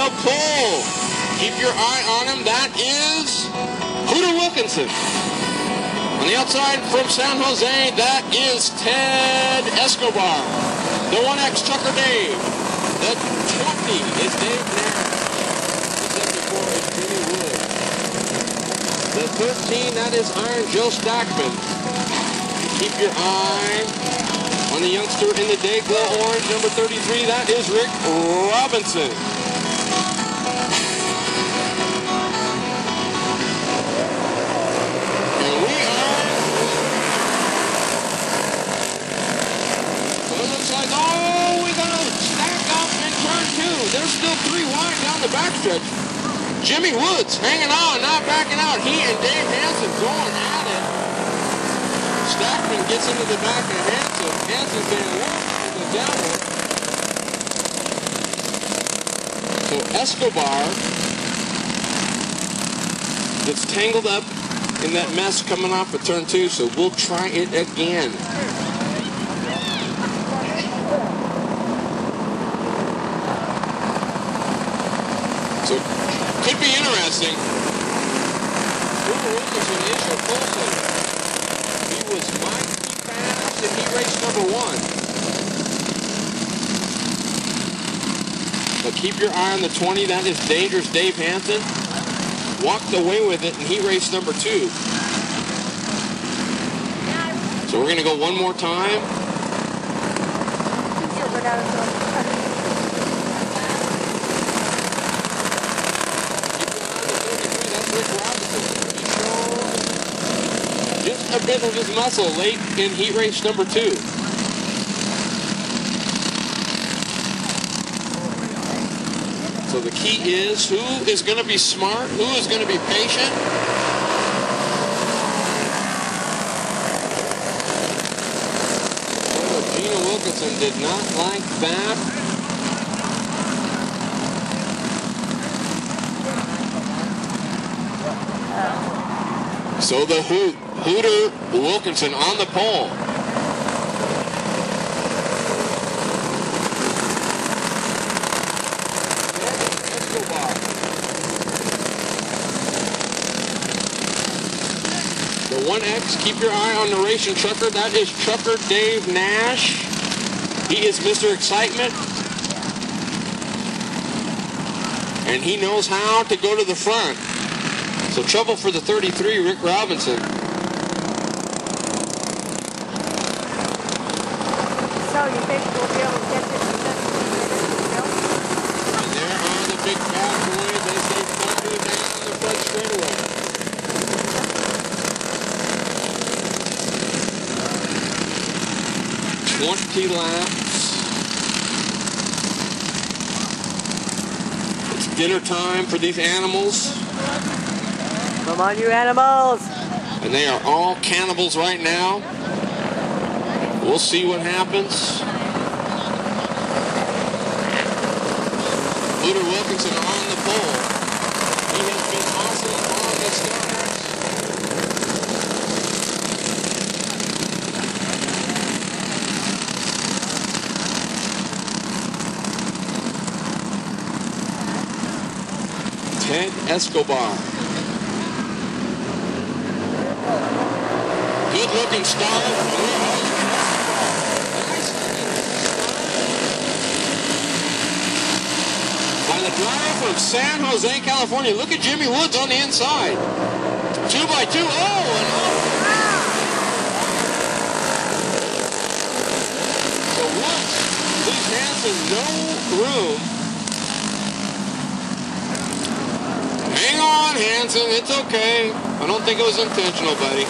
the pole. Keep your eye on him. That is Hooter Wilkinson. On the outside from San Jose, that is Ted Escobar. The 1X Trucker Dave. The 20 is Dave Nash. The 74 is Jimmy Wood. The 13, that is Iron Joe Stackman. Keep your eye on the youngster in the day glow orange, number 33, that is Rick Robinson. And we are, so it looks like, oh, we're going to stack up in turn 2. There's still 3 wide down the backstretch. Jimmy Woods hanging on, not backing out. He and Dave Hansen going at it. Stackman gets into the back of Hansen. Hansen's saying, whoa, the downward. So Escobar gets tangled up in that mess coming off of turn 2, so we'll try it again. So, could be interesting. Hooter Wilkinson is your closer. He was mighty fast and he raced number 1. But keep your eye on the 20. That is Dangerous Dave Hansen. Walked away with it and he raced number 2. So we're going to go one more time. Just a bit of his muscle late in heat race number 2. So the key is who is going to be smart, who is going to be patient. Oh, Gina Wilkinson did not like that. So the Hooter Wilkinson on the pole. The 1X, keep your eye on the racing trucker. That is Trucker Dave Nash. He is Mr. Excitement. And he knows how to go to the front. So trouble for the 33, Rick Robinson. So you think we'll be able to get this in 17 minutes? And there are the big bad boys as they thunder down the front straightaway. Laps. It's dinner time for these animals. Come on, you animals! And they are all cannibals right now. We'll see what happens. Hooter Wilkinson on the pole. He has been awesome on the stars. Ted Escobar. Good looking start. By the driver from San Jose, California. Look at Jimmy Woods on the inside. 2 by 2. Oh, and oh. So Woods leaves Hansen no room. Hang on, Hansen. It's okay. I don't think it was intentional, buddy.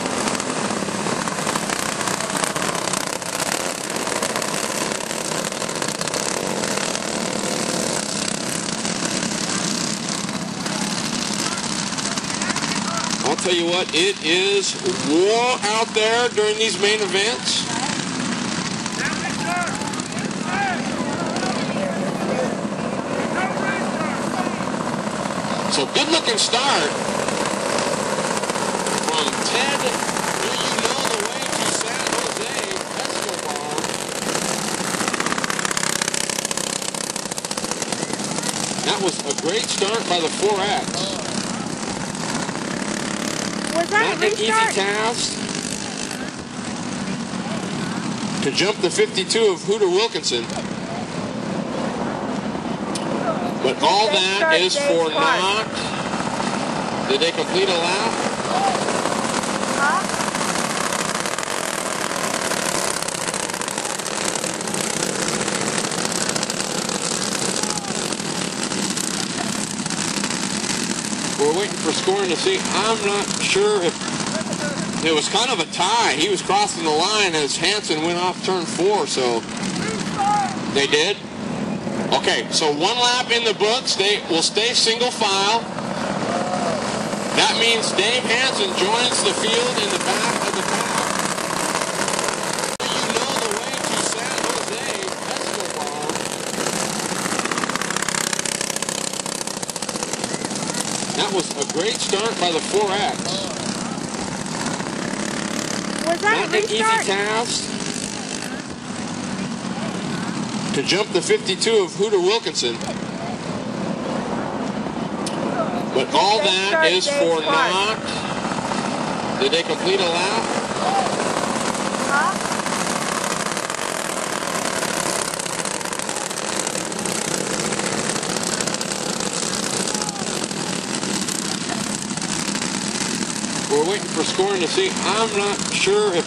I'll tell you what, it is war out there during these main events. So good looking start from Ted, do you know the way to San Jose, Escobar. That was a great start by the 4X. Was that Not a an easy restart? task to jump the 52 of Hooter Wilkinson. But all that is for naught. Did they complete a lap? Huh? We're waiting for scoring to see. I'm not sure if it was kind of a tie. He was crossing the line as Hansen went off turn 4, so they did. Okay, so 1 lap in the books. They will stay single file. That means Dave Hansen joins the field in the back of the pack. You know the way to San Jose, Escobar. That was a great start by the 4X. Was that Not a an easy restart? task to jump the 52 of Hooter Wilkinson. But all that is for naught. Did they complete a lap? Huh? We're waiting for scoring to see. I'm not sure if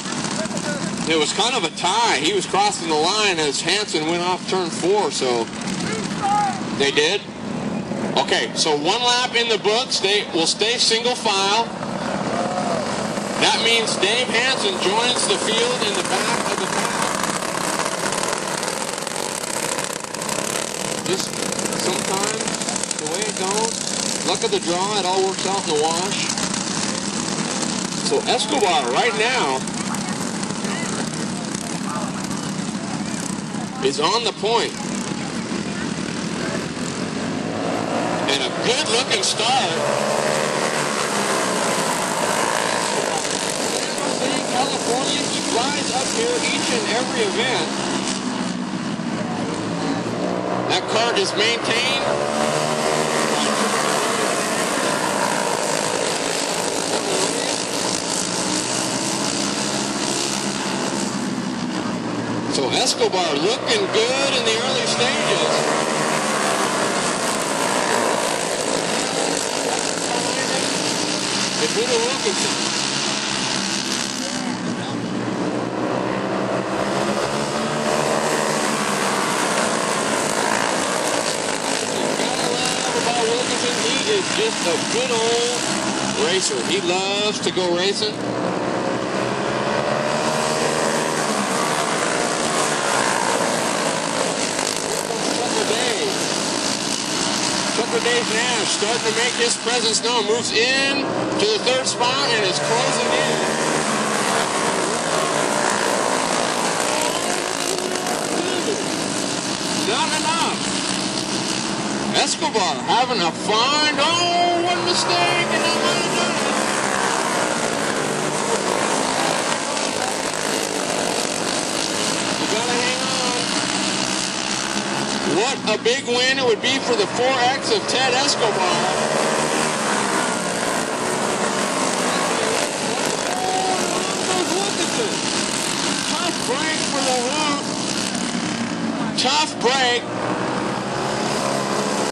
it was kind of a tie. He was crossing the line as Hansen went off turn 4, so they did. Okay, so 1 lap in the books. They will stay single file. That means Dave Hansen joins the field in the back of the pack. Just sometimes the way it goes, luck of the draw, it all works out in the wash. So Escobar right now is on the point. And a good looking start. San Jose, California, he flies up here each and every event. That cart is maintained. So Escobar looking good in the early stages. It's Hooter Wilkinson. Gotta love about Wilkinson. He is just a good old racer. He loves to go racing. Dave Nash starting to make his presence known. Moves in to the 3rd spot and is closing in. Not enough. Escobar having a fine. Oh, one mistake and he might have done it. You gotta hang on. What a big win it would be for the 4X of Ted Escobar. Tough break for the Hoot. Tough break.